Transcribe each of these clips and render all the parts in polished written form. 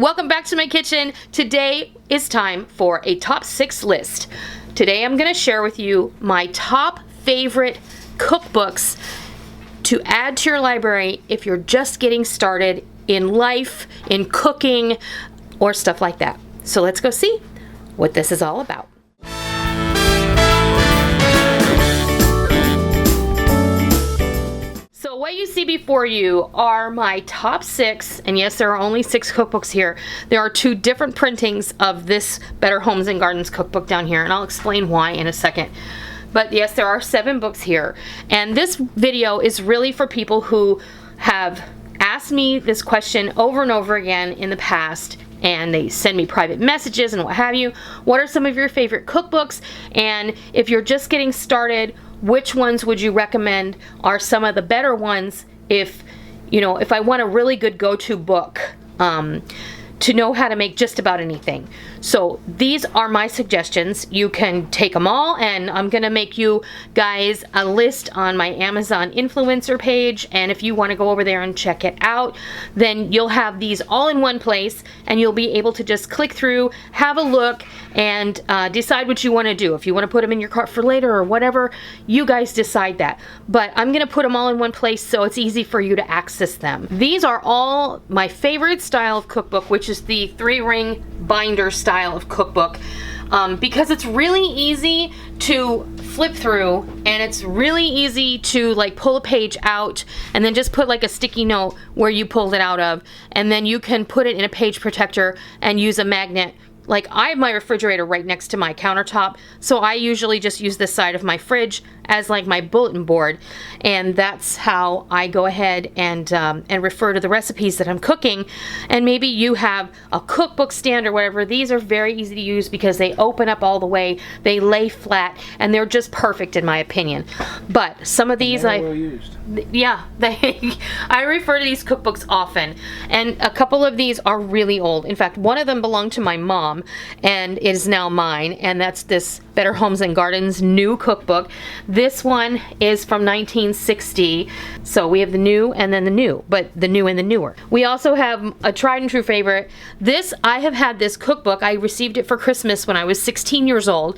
welcome back to my kitchen. Today is time for a top 6 list. Today I'm going to share with you my top favorite cookbooks to add to your library if you're just getting started in life, in cooking, or stuff like that. So let's go see what this is all about. So what you see before you are my top 6, and yes, there are only 6 cookbooks here. There are 2 different printings of this Better Homes and Gardens cookbook down here, and I'll explain why in a second. But yes, there are 7 books here, and this video is really for people who have asked me this question over and over again in the past, and they send me private messages and what have you. What are some of your favorite cookbooks? And if you're just getting started, which ones would you recommend are some of the better ones if I want a really good go-to book to know how to make just about anything. So these are my suggestions. You can take them all, and I'm gonna make you guys a list on my Amazon influencer page, and if you want to go over there and check it out, then you'll have these all in one place, and you'll be able to just click through, have a look, and decide what you want to do. If you want to put them in your cart for later or whatever, you guys decide that. But I'm gonna put them all in one place so it's easy for you to access them. These are all my favorite style of cookbook, which is the 3-ring binder style of cookbook, because it's really easy to flip through, and it's really easy to like pull a page out and then just put like a sticky note where you pulled it out of, and then you can put it in a page protector and use a magnet. Like, I have my refrigerator right next to my countertop, so I usually just use this side of my fridge as like my bulletin board, and that's how I go ahead and refer to the recipes that I'm cooking. And maybe you have a cookbook stand or whatever. These are very easy to use because they open up all the way, they lay flat, and they're just perfect in my opinion. But some of these well used. Yeah, I refer to these cookbooks often, and a couple of these are really old. In fact, one of them belonged to my mom and is now mine, and that's this Better Homes and Gardens new cookbook. This one is from 1960, so we have the new and then the new, but the new and the newer. We also have a tried and true favorite. I have had this cookbook. I received it for Christmas when I was 16 years old.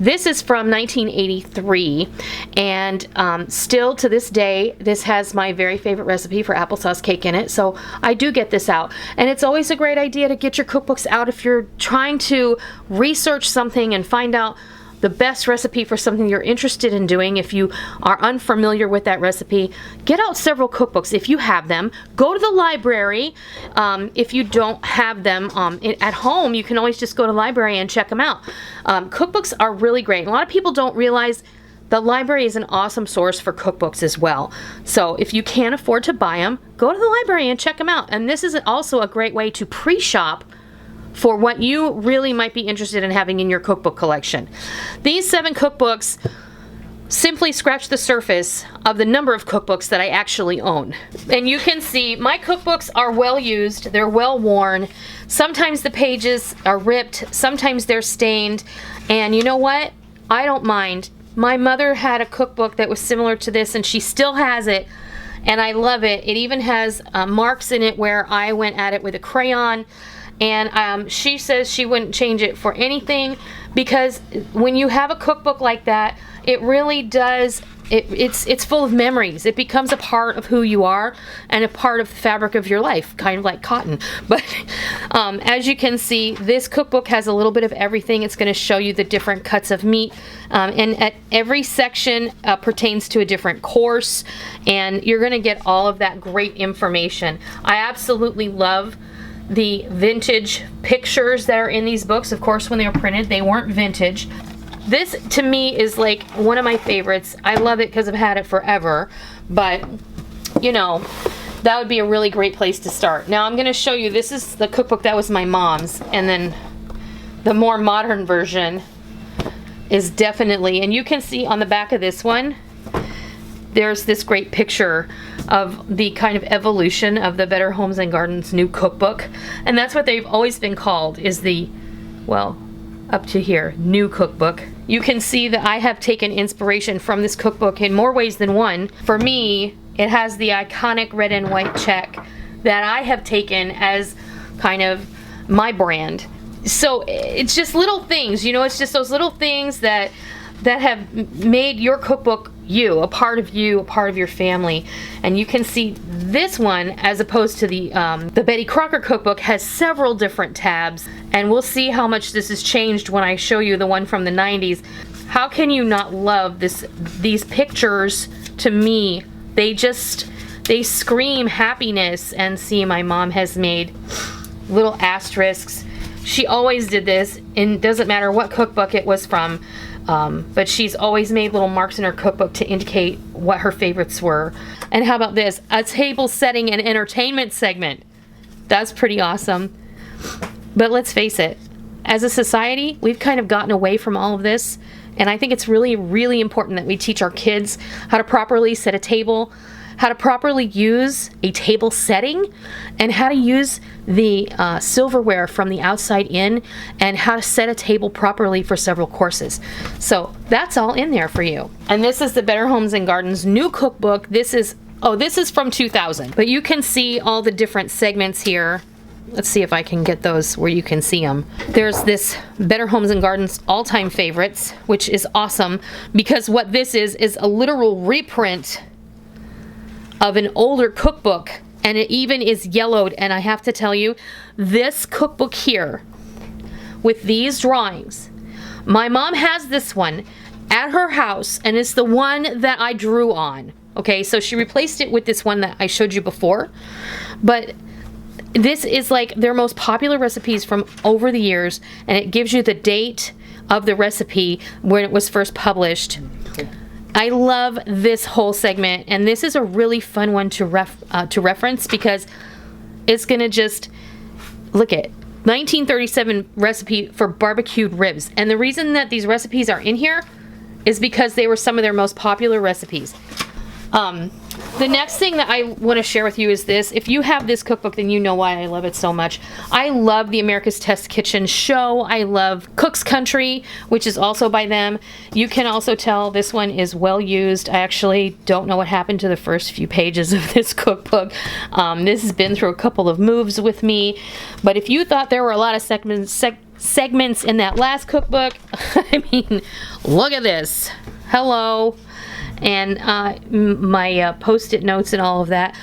This is from 1983, and still to this day, this has my very favorite recipe for applesauce cake in it, so I do get this out. And it's always a great idea to get your cookbooks out if you're trying to research something and find out the best recipe for something you're interested in doing. If you are unfamiliar with that recipe, get out several cookbooks if you have them. Go to the library. If you don't have them at home, you can always just go to the library and check them out. Cookbooks are really great. A lot of people don't realize the library is an awesome source for cookbooks as well. So if you can't afford to buy them, go to the library and check them out. And this is also a great way to pre-shop for what you really might be interested in having in your cookbook collection. These 7 cookbooks simply scratch the surface of the number of cookbooks that I actually own. And you can see my cookbooks are well used, they're well worn. Sometimes the pages are ripped, sometimes they're stained, and you know what? I don't mind. My mother had a cookbook that was similar to this, and she still has it, and I love it. It even has marks in it where I went at it with a crayon, and she says she wouldn't change it for anything, because when you have a cookbook like that, it really does, it's full of memories. It becomes a part of who you are and a part of the fabric of your life, kind of like cotton. But as you can see, this cookbook has a little bit of everything. It's going to show you the different cuts of meat, and at every section pertains to a different course, and you're going to get all of that great information. I absolutely love the vintage pictures that are in these books. Of course, when they were printed, they weren't vintage. This, to me, is like one of my favorites. I love it because I've had it forever, but, you know, that would be a really great place to start. Now, I'm going to show you, this is the cookbook that was my mom's, and then the more modern version is definitely, and you can see on the back of this one, there's this great picture of the kind of evolution of the Better Homes and Gardens new cookbook, and that's what they've always been called, is the, well, up to here, new cookbook. You can see that I have taken inspiration from this cookbook in more ways than one. For me, it has the iconic red and white check that I have taken as kind of my brand. So it's just little things, you know, it's just those little things that have made your cookbook a part of your family. And you can see this one, as opposed to the Betty Crocker cookbook, has several different tabs, and we'll see how much this has changed when I show you the one from the 90s. How can you not love these pictures? To me, they scream happiness. And see, my mom has made little asterisks. She always did this, and it doesn't matter what cookbook it was from, but she's always made little marks in her cookbook to indicate what her favorites were. And how about this? A table setting and entertainment segment. That's pretty awesome. But let's face it, as a society, we've kind of gotten away from all of this, and I think it's really, really important that we teach our kids how to properly set a table, how to properly use a table setting, and how to use the silverware from the outside in, and how to set a table properly for several courses. So that's all in there for you. And this is the Better Homes and Gardens new cookbook. This is from 2000, but you can see all the different segments here. Let's see if I can get those where you can see them. There's this Better Homes and Gardens all-time favorites, which is awesome, because what this is a literal reprint of an older cookbook, and it even is yellowed. And I have to tell you, this cookbook here with these drawings, my mom has this one at her house, and it's the one that I drew on. Okay, so she replaced it with this one that I showed you before, but this is like their most popular recipes from over the years, and it gives you the date of the recipe when it was first published. I love this whole segment, and this is a really fun one to reference, because it's gonna just look at 1937 recipe for barbecued ribs. And the reason that these recipes are in here is because they were some of their most popular recipes. The next thing that I want to share with you is this. If you have this cookbook, then you know why I love it so much. I love the America's Test Kitchen show. I love Cook's Country, which is also by them. You can also tell this one is well used. I actually don't know what happened to the first few pages of this cookbook. This has been through a couple of moves with me. But if you thought there were a lot of segments in that last cookbook, I mean, look at this. Hello. And my post-it notes and all of that.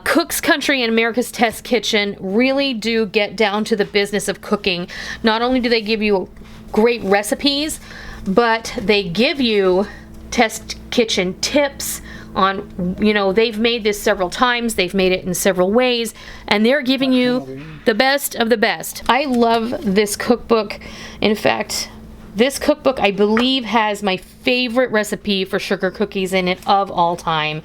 Cook's Country and America's Test Kitchen really do get down to the business of cooking. Not only do they give you great recipes, but they give you test kitchen tips on, you know, they've made this several times, they've made it in several ways, and they're giving you the best of the best. I love this cookbook. In fact, this cookbook, I believe, has my favorite recipe for sugar cookies in it of all time.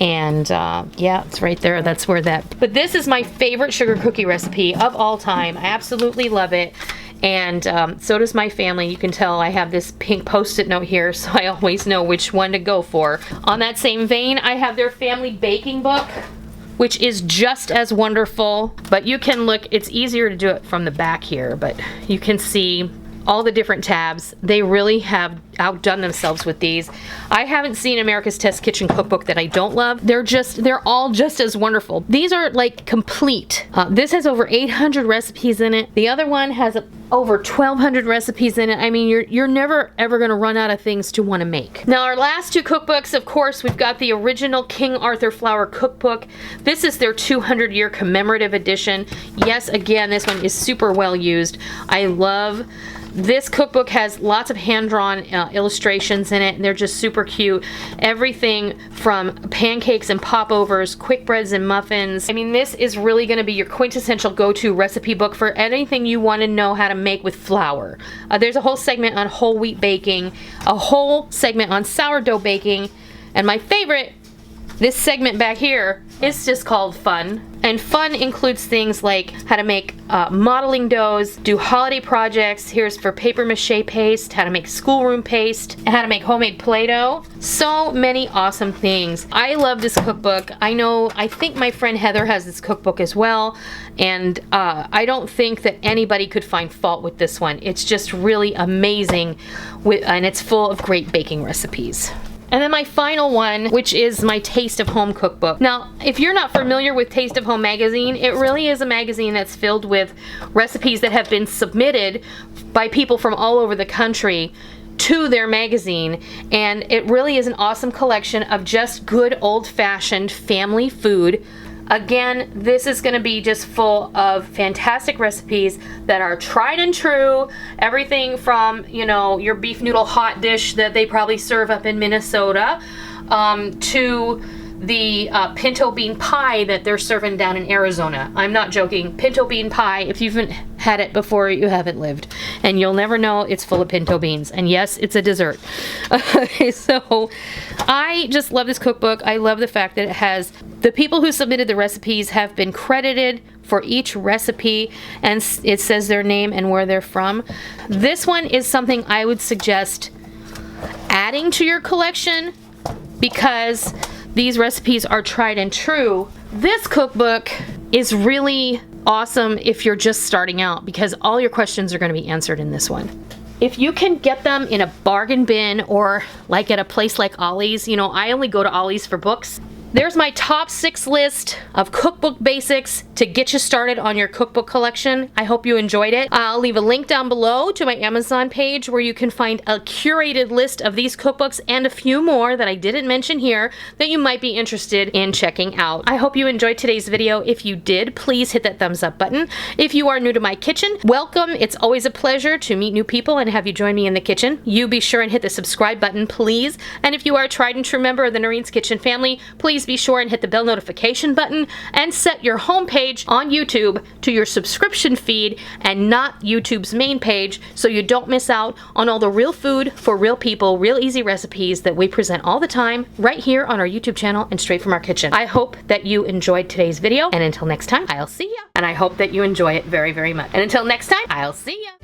And yeah, it's right there. That's where that. But this is my favorite sugar cookie recipe of all time. I absolutely love it. And so does my family. You can tell I have this pink post-it note here, so I always know which one to go for. On that same vein, I have their family baking book, which is just as wonderful. But you can look, it's easier to do it from the back here, but you can see all the different tabs. They really have outdone themselves with these. I haven't seen America's Test Kitchen cookbook that I don't love. They're all just as wonderful. These are like complete. This has over 800 recipes in it. The other one has over 1,200 recipes in it. I mean, you're never ever gonna run out of things to want to make. Now our last two cookbooks, of course, we've got the original King Arthur Flour Cookbook. This is their 200-year commemorative edition. Yes, again, this one is super well used. I love this cookbook. Has lots of hand-drawn illustrations in it, and they're just super cute. Everything from pancakes and popovers, quick breads and muffins. I mean, this is really going to be your quintessential go-to recipe book for anything you want to know how to make with flour. There's a whole segment on whole wheat baking, a whole segment on sourdough baking, and my favorite, this segment back here, is just called Fun. And fun includes things like how to make modeling doughs, do holiday projects. Here's for paper mache paste, how to make schoolroom paste, and how to make homemade Play-Doh. So many awesome things. I love this cookbook. I think my friend Heather has this cookbook as well, and I don't think that anybody could find fault with this one. It's just really amazing, and it's full of great baking recipes. And then my final one, which is my Taste of Home Cookbook. Now, if you're not familiar with Taste of Home magazine, it really is a magazine that's filled with recipes that have been submitted by people from all over the country to their magazine, and it really is an awesome collection of just good old-fashioned family food. Again, this is going to be just full of fantastic recipes that are tried and true. Everything from, you know, your beef noodle hot dish that they probably serve up in Minnesota, to the pinto bean pie that they're serving down in Arizona. I'm not joking. Pinto bean pie, if you haven't had it before, you haven't lived. And you'll never know it's full of pinto beans. And yes, it's a dessert. So I just love this cookbook. I love the fact that it has the people who submitted the recipes have been credited for each recipe, and it says their name and where they're from. This one is something I would suggest adding to your collection because these recipes are tried and true. This cookbook is really awesome if you're just starting out because all your questions are going to be answered in this one. If you can get them in a bargain bin or like at a place like Ollie's, you know, I only go to Ollie's for books. There's my top 6 list of cookbook basics to get you started on your cookbook collection. I hope you enjoyed it. I'll leave a link down below to my Amazon page where you can find a curated list of these cookbooks and a few more that I didn't mention here that you might be interested in checking out. I hope you enjoyed today's video. If you did, please hit that thumbs up button. If you are new to my kitchen, welcome. It's always a pleasure to meet new people and have you join me in the kitchen. You be sure and hit the subscribe button, please. And if you are a tried and true member of the Noreen's Kitchen family, please be sure and hit the bell notification button and set your home page on YouTube to your subscription feed and not YouTube's main page so you don't miss out on all the real food for real people, real easy recipes that we present all the time right here on our YouTube channel and straight from our kitchen. I hope that you enjoyed today's video, and until next time, I'll see ya. And I hope that you enjoy it very, very much. And until next time, I'll see ya.